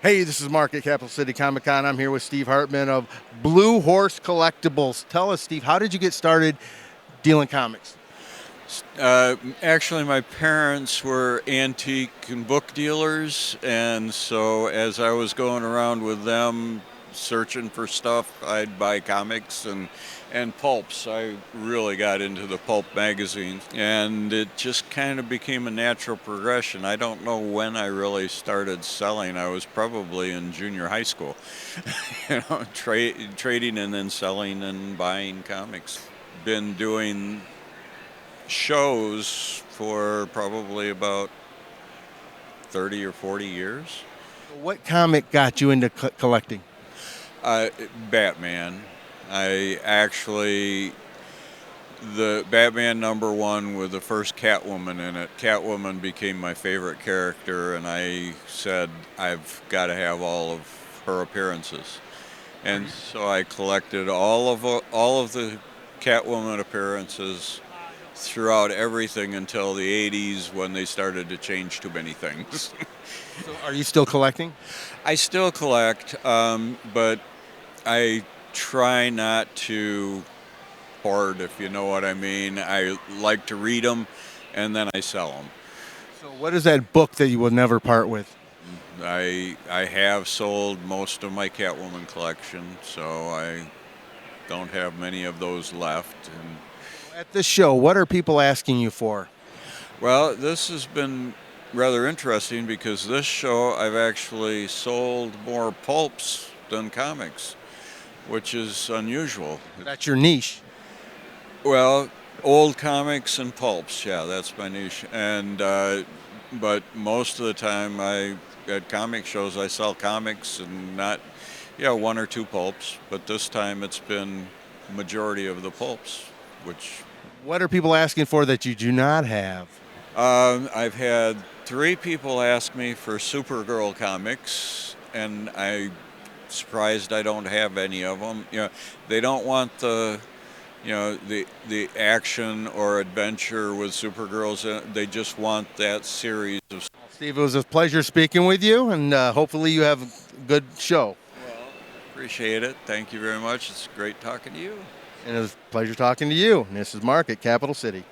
Hey, this is Mark at Capital City Comic Con. I'm here with Steve Hartmann of Blue Horse Collectibles. Tell us, Steve, how did you get started dealing comics? Actually, my parents were antique and book dealers, and so as I was going around with them searching for stuff, I'd buy comics and pulps. I really got into the pulp magazines, and it just kind of became a natural progression. I don't know when I really started selling. I was probably in junior high school, trading and then selling and buying comics. Been doing shows for probably about 30 or 40 years. What comic got you into collecting? Uh, Batman. I actually, the Batman #1 with the first Catwoman in it. Catwoman became my favorite character, and I said I've got to have all of her appearances. And so I collected all of the Catwoman appearances throughout everything until the 80s when they started to change too many things. So are you still collecting? I still collect, but I try not to hoard, if you know what I mean. I like to read them and then I sell them. So what is that book that you will never part with? I have sold most of my Catwoman collection, so I don't have many of those left. And At this show, what are people asking you for? well, this has been rather interesting because this show I've actually sold more pulps than comics, which is unusual. That's your niche. Well, old comics and pulps, yeah, that's my niche. And but most of the time, I at comic shows I sell comics and not, yeah, one or two pulps. But this time it's been majority of the pulps, which What are people asking for that you do not have? I've had three people ask me for Supergirl comics, and I'm surprised I don't have any of them. They don't want the action or adventure with Supergirls. They just want that series of. Steve, it was a pleasure speaking with you, and hopefully you have a good show. Well, appreciate it. Thank you very much. It's great talking to you. And it was a pleasure talking to you. And this is Mark at Capital City.